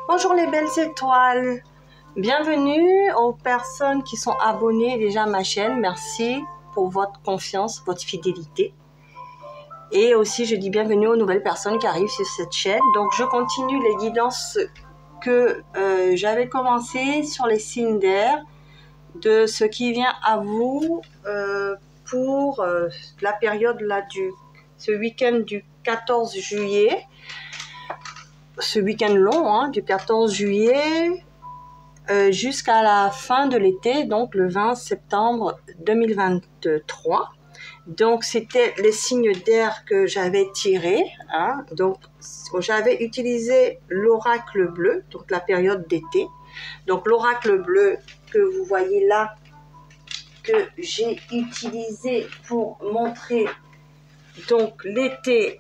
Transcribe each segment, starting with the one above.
Bonjour les belles étoiles, bienvenue aux personnes qui sont abonnées déjà à ma chaîne, merci pour votre confiance, votre fidélité. Et aussi je dis bienvenue aux nouvelles personnes qui arrivent sur cette chaîne. Donc je continue les guidances que j'avais commencé sur les signes d'air, de ce qui vient à vous pour la période là ce week-end du 14 juillet. Ce week-end long, du 14 juillet jusqu'à la fin de l'été, donc le 20 septembre 2023. Donc c'était les signes d'air que j'avais tirés. Donc j'avais utilisé l'oracle bleu, donc la période d'été. Donc l'oracle bleu que vous voyez là, que j'ai utilisé pour montrer donc l'été,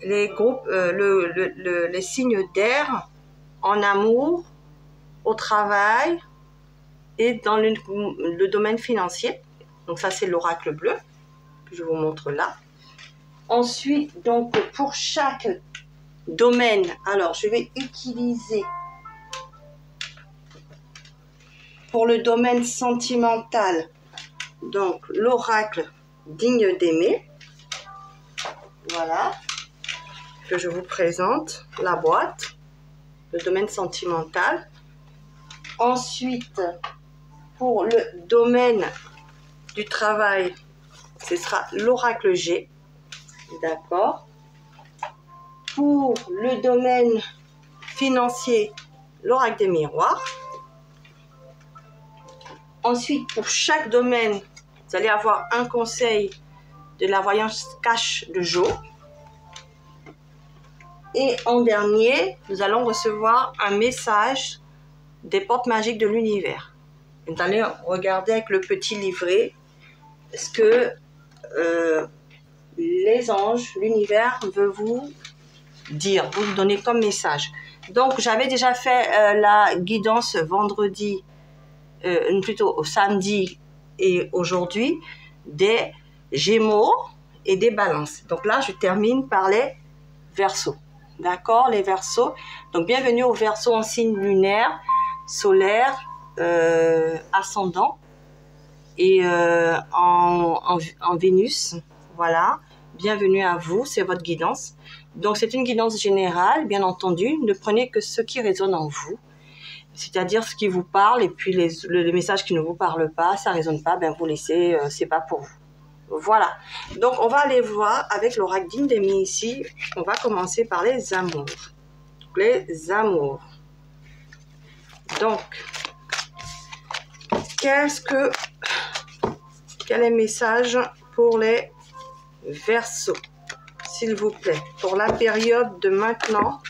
les groupes, les signes d'air en amour, au travail et dans le domaine financier. Donc ça c'est l'oracle bleu que je vous montre là. Ensuite, donc pour chaque domaine, alors je vais utiliser pour le domaine sentimental, donc l'oracle digne d'aimer. Voilà, que je vous présente la boîte, le domaine sentimental. Ensuite, pour le domaine du travail, ce sera l'oracle G. D'accord. Pour le domaine financier, l'oracle des miroirs. Ensuite, pour chaque domaine, vous allez avoir un conseil de la voyance cache de Jo. Et en dernier, nous allons recevoir un message des portes magiques de l'univers. Vous allez regarder avec le petit livret ce que les anges, l'univers veut vous dire, vous donner comme message. Donc j'avais déjà fait la guidance vendredi, plutôt au samedi et aujourd'hui, des Gémeaux et des Balances. Donc là je termine par les Verseaux. D'accord, les Verseaux. Donc bienvenue aux Verseaux en signe lunaire, solaire, ascendant et en Vénus. Voilà, bienvenue à vous, c'est votre guidance. Donc c'est une guidance générale, bien entendu. Ne prenez que ce qui résonne en vous, c'est-à-dire ce qui vous parle, et puis les messages qui ne vous parlent pas, ça ne résonne pas, ben vous laissez, c'est pas pour vous. Voilà, donc on va aller voir avec l'oracle digne d'aimer ici. On va commencer par les amours. Les amours. Donc, quel est le message pour les Verseaux, s'il vous plaît, pour la période de maintenant,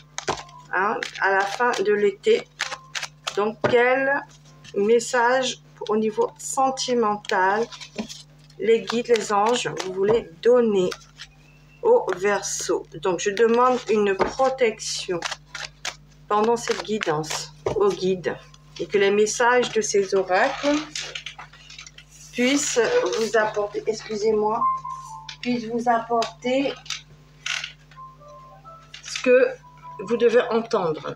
à la fin de l'été. Donc, quel message au niveau sentimental, les guides, les anges, vous voulez donner aux Verseaux? Donc, je demande une protection pendant cette guidance aux guides, et que les messages de ces oracles puissent vous apporter, excusez-moi, puissent vous apporter ce que vous devez entendre,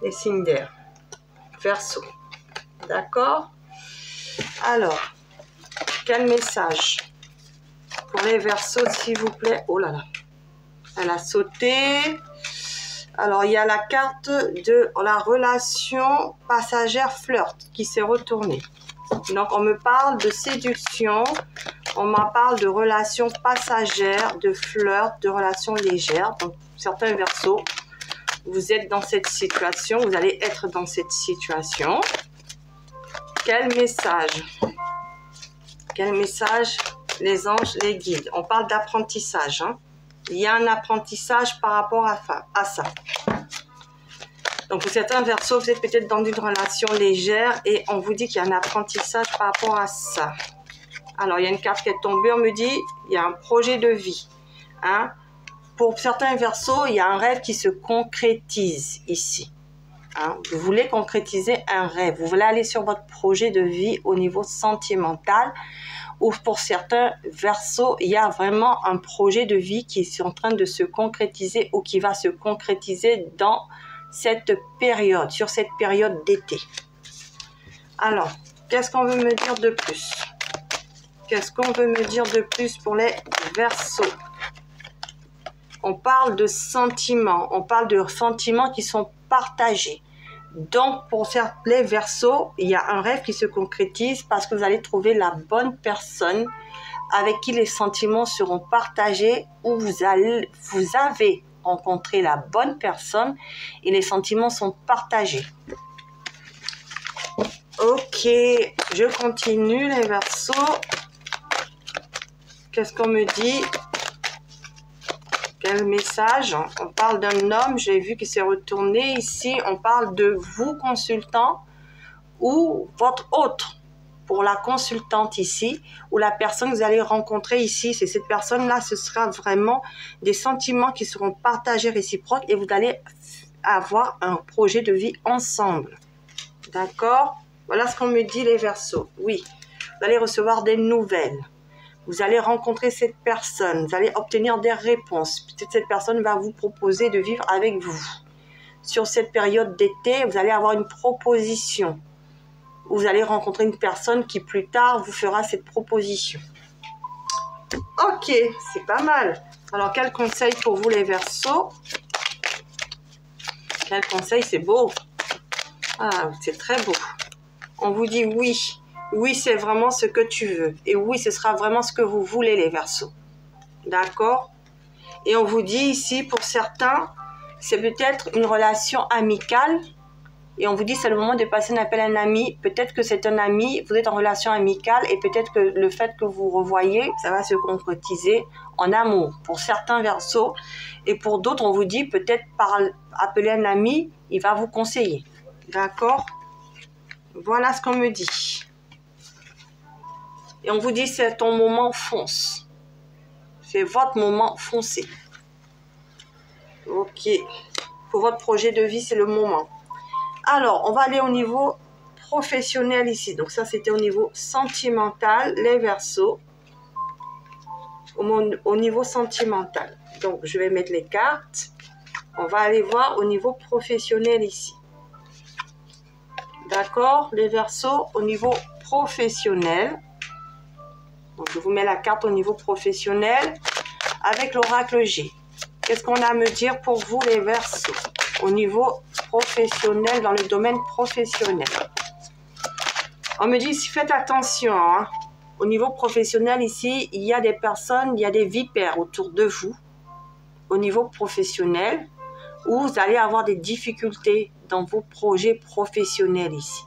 les signes d'air. Verseau. D'accord? Alors, quel message pour les Verseaux, s'il vous plaît? Oh là là, elle a sauté. Alors, il y a la carte de la relation passagère flirt qui s'est retournée. Donc, on me parle de séduction, on m'en parle de relations passagères, de flirt, de relations légères. Donc, certains Verseaux, vous êtes dans cette situation, vous allez être dans cette situation. Quel message? Quel message les anges, les guides? On parle d'apprentissage. Il y a un apprentissage par rapport à ça. Donc, pour certains Verseaux, vous êtes peut-être dans une relation légère et on vous dit qu'il y a un apprentissage par rapport à ça. Alors, il y a une carte qui est tombée, on me dit il y a un projet de vie. Pour certains Verseaux, il y a un rêve qui se concrétise ici. Vous voulez concrétiser un rêve, vous voulez aller sur votre projet de vie au niveau sentimental, ou pour certains Verseaux, il y a vraiment un projet de vie qui est en train de se concrétiser ou qui va se concrétiser dans cette période, sur cette période d'été. Alors, qu'est-ce qu'on veut me dire de plus? Qu'est-ce qu'on veut me dire de plus pour les Verseaux? On parle de sentiments, on parle de sentiments qui sont partagés. Donc, pour faire les Verseaux, il y a un rêve qui se concrétise parce que vous allez trouver la bonne personne avec qui les sentiments seront partagés, ou vous avez rencontré la bonne personne et les sentiments sont partagés. Ok, je continue les Verseaux. Qu'est-ce qu'on me dit? Quel message? On parle d'un homme, j'ai vu qu'il s'est retourné ici. On parle de vous, consultant, ou votre hôte. Pour la consultante ici, ou la personne que vous allez rencontrer ici, c'est cette personne-là, ce sera vraiment des sentiments qui seront partagés réciproques et vous allez avoir un projet de vie ensemble. D'accord? Voilà ce qu'on me dit les Verseaux. Oui, vous allez recevoir des nouvelles. Vous allez rencontrer cette personne, vous allez obtenir des réponses. Peut-être cette personne va vous proposer de vivre avec vous. Sur cette période d'été, vous allez avoir une proposition. Vous allez rencontrer une personne qui plus tard vous fera cette proposition. Ok, c'est pas mal. Alors, quel conseil pour vous les Verseaux? Quel conseil? C'est beau. Ah, c'est très beau. On vous dit oui. Oui, c'est vraiment ce que tu veux. Et oui, ce sera vraiment ce que vous voulez les Verseaux. D'accord? Et on vous dit ici, pour certains, c'est peut-être une relation amicale. Et on vous dit c'est le moment de passer un appel à un ami. Peut-être que c'est un ami, vous êtes en relation amicale et peut-être que le fait que vous revoyez, ça va se concrétiser en amour. Pour certains Verseaux et pour d'autres, on vous dit peut-être par appeler un ami, il va vous conseiller. D'accord? Voilà ce qu'on me dit. Et on vous dit c'est ton moment, fonce. C'est votre moment, foncez. Ok. Pour votre projet de vie, c'est le moment. Alors, on va aller au niveau professionnel ici. Donc ça, c'était au niveau sentimental, les Verseaux. Au niveau sentimental. Donc, je vais mettre les cartes. On va aller voir au niveau professionnel ici. D'accord, les Verseaux, au niveau professionnel. Donc, je vous mets la carte au niveau professionnel avec l'oracle G. Qu'est-ce qu'on a à me dire pour vous, les Verseaux? Au niveau professionnel, dans le domaine professionnel. On me dit, faites attention. Hein. Au niveau professionnel, ici, il y a des personnes, il y a des vipères autour de vous. Au niveau professionnel, où vous allez avoir des difficultés dans vos projets professionnels ici.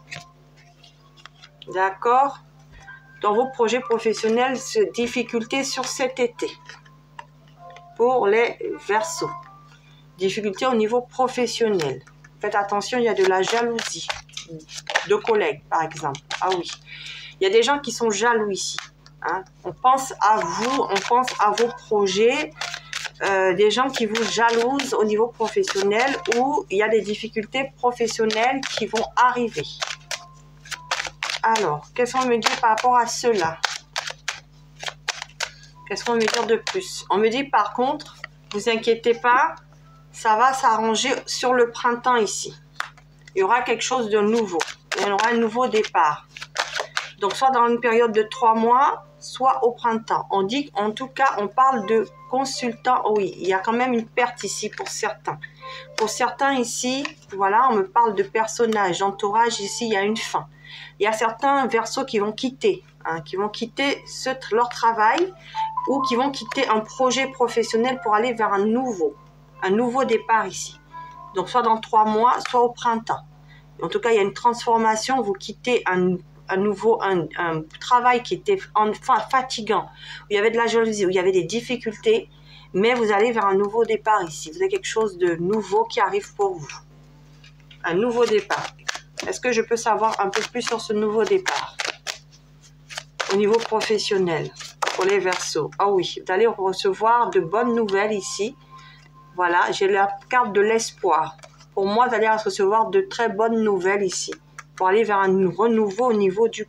D'accord? Dans vos projets professionnels, difficultés sur cet été. Pour les Verseaux. Difficultés au niveau professionnel. Faites attention, il y a de la jalousie. De collègues, par exemple. Ah oui. Il y a des gens qui sont jaloux ici. Hein. On pense à vous, on pense à vos projets. Des gens qui vous jalousent au niveau professionnel ou il y a des difficultés professionnelles qui vont arriver. Alors, qu'est-ce qu'on me dit par rapport à cela? Qu'est-ce qu'on me dit de plus? On me dit par contre, vous inquiétez pas, ça va s'arranger sur le printemps ici. Il y aura quelque chose de nouveau. Il y aura un nouveau départ. Donc, soit dans une période de 3 mois, soit au printemps. On dit, en tout cas, on parle de consultant. Oh oui, il y a quand même une perte ici pour certains. Pour certains ici, voilà, on me parle de personnages, d'entourage. Ici, il y a une fin. Il y a certains Verseaux qui vont quitter, hein, leur travail ou qui vont quitter un projet professionnel pour aller vers un nouveau départ ici. Donc, soit dans 3 mois, soit au printemps. En tout cas, il y a une transformation. Vous quittez un travail qui était fatigant, où il y avait de la jalousie, où il y avait des difficultés, mais vous allez vers un nouveau départ ici. Vous avez quelque chose de nouveau qui arrive pour vous. Un nouveau départ. Est-ce que je peux savoir un peu plus sur ce nouveau départ? Au niveau professionnel, pour les Verseaux. Ah oui, vous allez recevoir de bonnes nouvelles ici. Voilà, j'ai la carte de l'espoir. Pour moi, vous allez recevoir de très bonnes nouvelles ici. Pour aller vers un renouveau au niveau du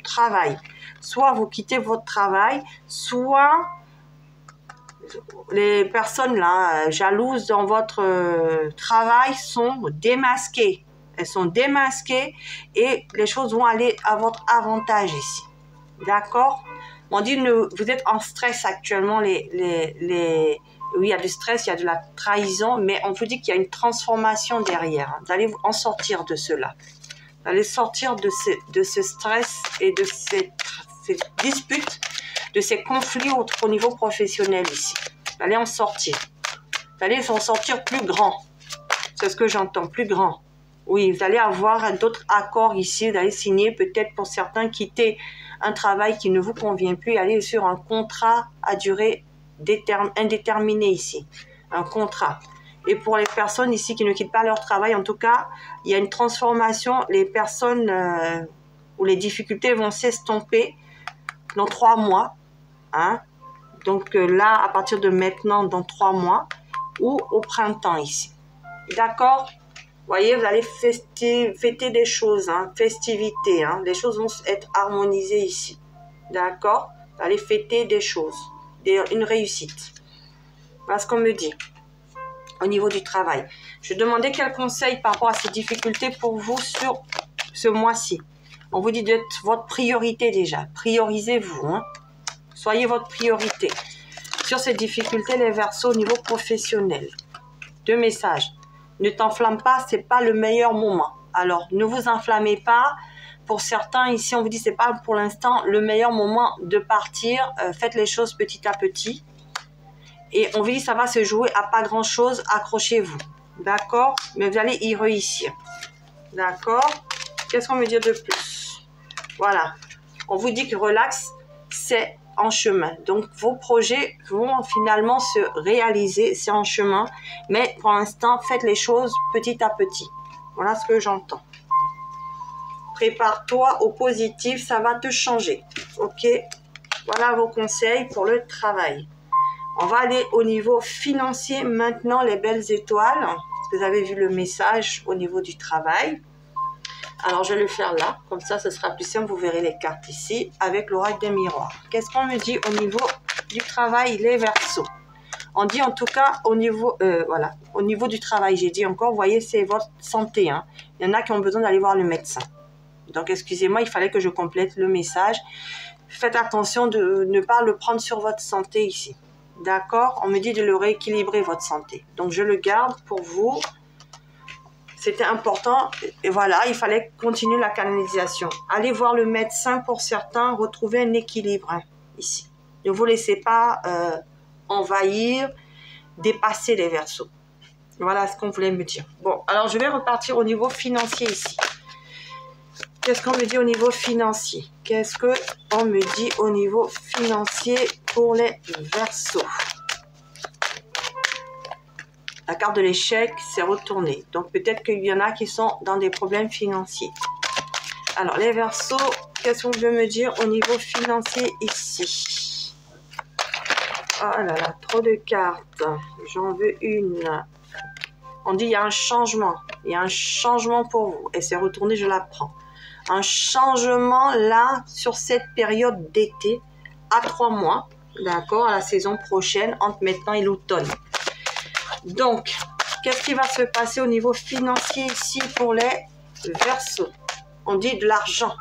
travail. Soit vous quittez votre travail, soit les personnes là, jalouses dans votre travail sont démasquées. Elles sont démasquées et les choses vont aller à votre avantage ici. D'accord? On dit, vous êtes en stress actuellement. Oui, il y a du stress, il y a de la trahison, mais on vous dit qu'il y a une transformation derrière. Vous allez en sortir de cela. Vous allez sortir de ce stress et de ces disputes, de ces conflits au niveau professionnel ici. Vous allez en sortir. Vous allez en sortir plus grand. C'est ce que j'entends, plus grand. Oui, vous allez avoir d'autres accords ici. Vous allez signer peut-être pour certains quitter un travail qui ne vous convient plus, aller sur un contrat à durée indéterminée ici. Un contrat. Et pour les personnes ici qui ne quittent pas leur travail, en tout cas, il y a une transformation. Les personnes où les difficultés vont s'estomper dans 3 mois. Hein? Donc là, à partir de maintenant, dans 3 mois, ou au printemps ici. D'accord? Vous voyez, vous allez fêter des choses, hein, festivités. Hein, les choses vont être harmonisées ici. D'accord? Vous allez fêter des choses, une réussite. Voilà ce qu'on me dit au niveau du travail. Je demandais quel conseil par rapport à ces difficultés pour vous sur ce mois-ci. On vous dit d'être votre priorité déjà. Priorisez-vous. Hein. Soyez votre priorité. Sur ces difficultés, les Verseaux au niveau professionnel. 2 messages. Ne t'enflamme pas, c'est pas le meilleur moment. Alors, ne vous enflammez pas. Pour certains, ici, on vous dit c'est pas pour l'instant le meilleur moment de partir. Faites les choses petit à petit. Et on vous dit ça va se jouer à pas grand-chose. Accrochez-vous. D'accord? Mais vous allez y réussir. D'accord? Qu'est-ce qu'on veut dire de plus? Voilà. On vous dit que relax, c'est en chemin. Donc, vos projets vont finalement se réaliser. C'est en chemin. Mais pour l'instant, faites les choses petit à petit. Voilà ce que j'entends. Prépare-toi au positif. Ça va te changer. OK? Voilà vos conseils pour le travail. On va aller au niveau financier maintenant, les belles étoiles. Vous avez vu le message au niveau du travail. Alors, je vais le faire là. Comme ça, ce sera plus simple. Vous verrez les cartes ici avec l'oracle des miroirs. Qu'est-ce qu'on me dit au niveau du travail, les Verseaux? On dit en tout cas au niveau, voilà, au niveau du travail, j'ai dit encore, vous voyez, c'est votre santé. Hein. Il y en a qui ont besoin d'aller voir le médecin. Donc, excusez-moi, il fallait que je complète le message. Faites attention de ne pas le prendre sur votre santé ici. D'accord? On me dit de le rééquilibrer, votre santé. Donc, je le garde pour vous. C'était important. Et voilà, il fallait continuer la canalisation. Allez voir le médecin pour certains, retrouver un équilibre hein, ici. Ne vous laissez pas envahir, dépasser les Verseaux. Voilà ce qu'on voulait me dire. Bon, alors je vais repartir au niveau financier ici. Qu'est-ce qu'on me dit au niveau financier? Qu'est-ce qu'on me dit au niveau financier pour les Verseaux? La carte de l'échec s'est retournée. Donc, peut-être qu'il y en a qui sont dans des problèmes financiers. Alors, les Verseaux, qu'est-ce qu'on veut me dire au niveau financier ici? Oh là là, trop de cartes. J'en veux une. On dit il y a un changement. Il y a un changement pour vous. Et c'est retourné, je la prends. Un changement là, sur cette période d'été, à 3 mois. D'accord? À la saison prochaine, entre maintenant et l'automne. Donc, qu'est-ce qui va se passer au niveau financier ici pour les Verseaux? On dit de l'argent.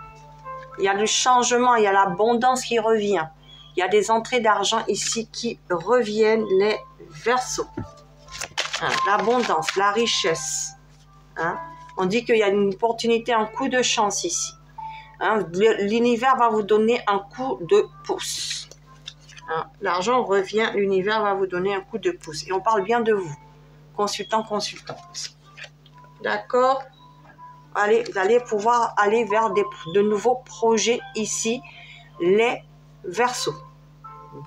Il y a du changement, il y a l'abondance qui revient. Il y a des entrées d'argent ici qui reviennent, les Verseaux. Hein, l'abondance, la richesse. Hein? On dit qu'il y a une opportunité, un coup de chance ici. Hein? L'univers va vous donner un coup de pouce. Hein, l'argent revient, l'univers va vous donner un coup de pouce. Et on parle bien de vous, consultant, consultante. D'accord? Allez, vous allez pouvoir aller vers de nouveaux projets ici, les Verseaux.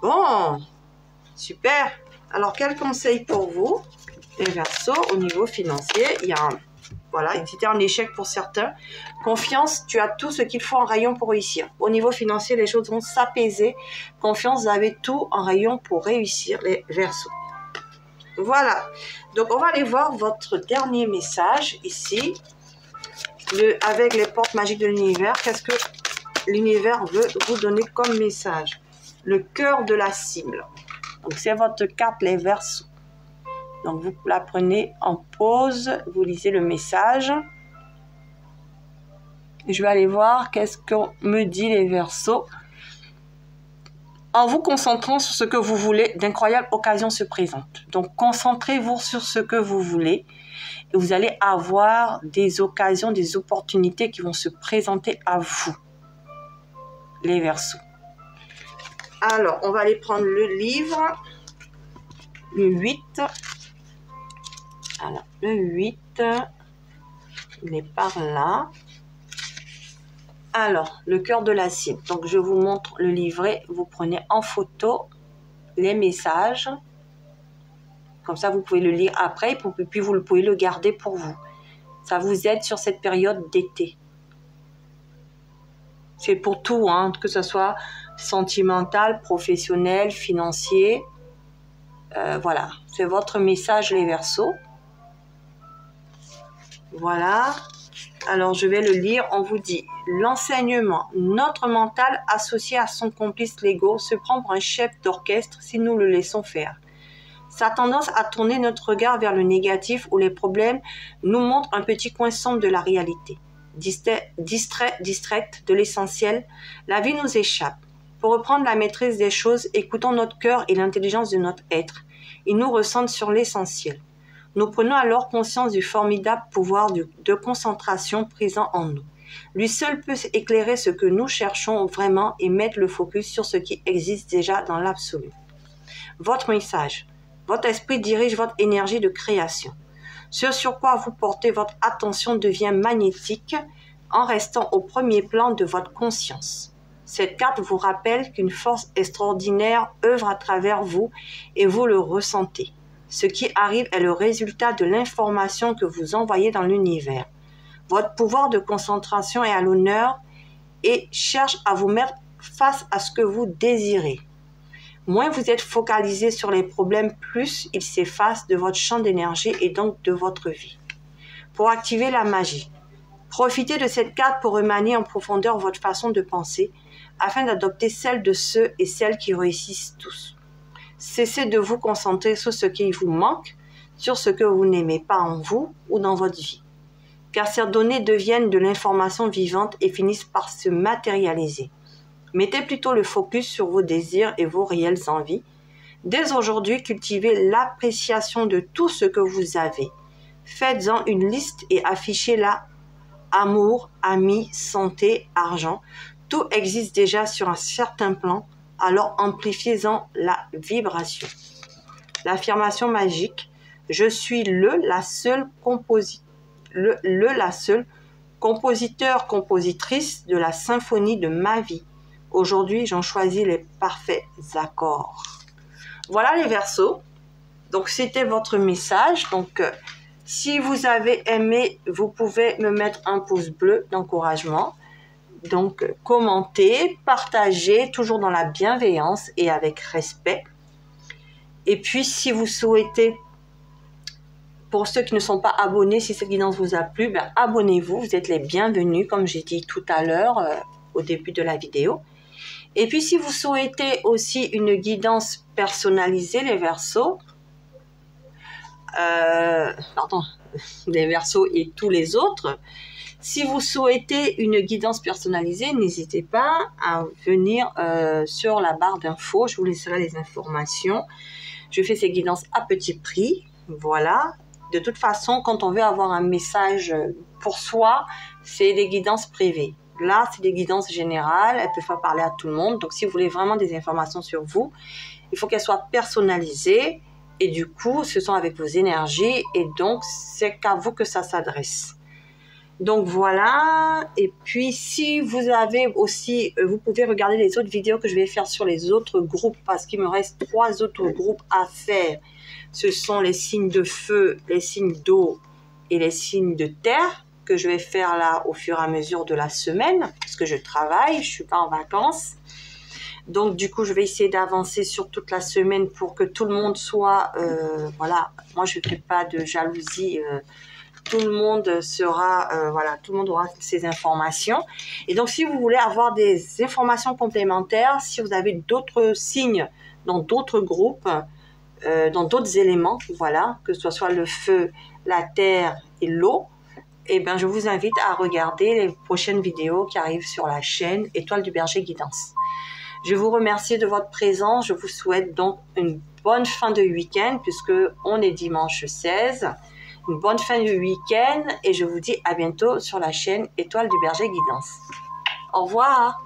Bon, super. Alors, quel conseil pour vous, les Verseaux, au niveau financier? Il y a un... Voilà, c'était un échec pour certains. Confiance, tu as tout ce qu'il faut en rayon pour réussir. Au niveau financier, les choses vont s'apaiser. Confiance, vous avez tout en rayon pour réussir, les Verseaux. Voilà. Donc, on va aller voir votre dernier message ici. Avec les portes magiques de l'univers. Qu'est-ce que l'univers veut vous donner comme message? Le cœur de la cible. Donc, c'est votre carte, les Verseaux. Donc, vous la prenez en pause, vous lisez le message. Je vais aller voir qu'est-ce qu'on me dit les Verseaux. En vous concentrant sur ce que vous voulez, d'incroyables occasions se présentent. Donc, concentrez-vous sur ce que vous voulez et vous allez avoir des occasions, des opportunités qui vont se présenter à vous, les Verseaux. Alors, on va aller prendre le livre, le 8. Alors, le 8, il est par là. Alors, le cœur de la cible. Donc, je vous montre le livret. Vous prenez en photo les messages. Comme ça, vous pouvez le lire après et puis vous pouvez le garder pour vous. Ça vous aide sur cette période d'été. C'est pour tout, hein, que ce soit sentimental, professionnel, financier. Voilà, c'est votre message les Verseaux. Voilà. Alors, je vais le lire. On vous dit, l'enseignement, notre mental associé à son complice l'ego se prend pour un chef d'orchestre si nous le laissons faire. Sa tendance à tourner notre regard vers le négatif ou les problèmes nous montre un petit coin sombre de la réalité. Distraite de l'essentiel, la vie nous échappe. Pour reprendre la maîtrise des choses, écoutons notre cœur et l'intelligence de notre être. Il nous recentre sur l'essentiel. Nous prenons alors conscience du formidable pouvoir de concentration présent en nous. Lui seul peut éclairer ce que nous cherchons vraiment et mettre le focus sur ce qui existe déjà dans l'absolu. Votre message. Votre esprit dirige votre énergie de création. Ce sur quoi vous portez votre attention devient magnétique en restant au premier plan de votre conscience. Cette carte vous rappelle qu'une force extraordinaire œuvre à travers vous et vous le ressentez. Ce qui arrive est le résultat de l'information que vous envoyez dans l'univers. Votre pouvoir de concentration est à l'honneur et cherche à vous mettre face à ce que vous désirez. Moins vous êtes focalisé sur les problèmes, plus ils s'effacent de votre champ d'énergie et donc de votre vie. Pour activer la magie, profitez de cette carte pour remanier en profondeur votre façon de penser afin d'adopter celle de ceux et celles qui réussissent tous. Cessez de vous concentrer sur ce qui vous manque, sur ce que vous n'aimez pas en vous ou dans votre vie. Car ces données deviennent de l'information vivante et finissent par se matérialiser. Mettez plutôt le focus sur vos désirs et vos réelles envies. Dès aujourd'hui, cultivez l'appréciation de tout ce que vous avez. Faites-en une liste et affichez-la. Amour, amis, santé, argent, tout existe déjà sur un certain plan, alors amplifiez-en la vibration. L'affirmation magique, je suis la seule compositeur-compositrice de la symphonie de ma vie. Aujourd'hui, j'en choisis les parfaits accords. Voilà les Verseaux. Donc, c'était votre message. Donc, si vous avez aimé, vous pouvez me mettre un pouce bleu d'encouragement. Donc, commentez, partagez, toujours dans la bienveillance et avec respect. Et puis, si vous souhaitez, pour ceux qui ne sont pas abonnés, si cette guidance vous a plu, ben, abonnez-vous. Vous êtes les bienvenus, comme j'ai dit tout à l'heure au début de la vidéo. Et puis, si vous souhaitez aussi une guidance personnalisée, les Verseaux, les Verseaux et tous les autres, si vous souhaitez une guidance personnalisée, n'hésitez pas à venir sur la barre d'infos. Je vous laisserai les informations. Je fais ces guidances à petit prix. Voilà. De toute façon, quand on veut avoir un message pour soi, c'est des guidances privées. Là, c'est des guidances générales. Elles ne peuvent pas parler à tout le monde. Donc, si vous voulez vraiment des informations sur vous, il faut qu'elles soient personnalisées. Et du coup, ce sont avec vos énergies. Et donc, c'est qu'à vous que ça s'adresse. Donc, voilà. Et puis, si vous avez aussi, vous pouvez regarder les autres vidéos que je vais faire sur les autres groupes. Parce qu'il me reste 3 autres groupes à faire. Ce sont les signes de feu, les signes d'eau et les signes de terre. Que je vais faire là au fur et à mesure de la semaine, parce que je travaille, je ne suis pas en vacances. Donc, du coup, je vais essayer d'avancer sur toute la semaine pour que tout le monde soit... voilà, moi, je ne fais pas de jalousie. Tout le monde sera... voilà, tout le monde aura ces informations. Et donc, si vous voulez avoir des informations complémentaires, si vous avez d'autres signes dans d'autres groupes, dans d'autres éléments, voilà, que ce soit le feu, la terre et l'eau, et ben je vous invite à regarder les prochaines vidéos qui arrivent sur la chaîne Étoile du Berger Guidance. Je vous remercie de votre présence. Je vous souhaite donc une bonne fin de week-end puisque on est dimanche 16. Une bonne fin de week-end et je vous dis à bientôt sur la chaîne Étoile du Berger Guidance. Au revoir.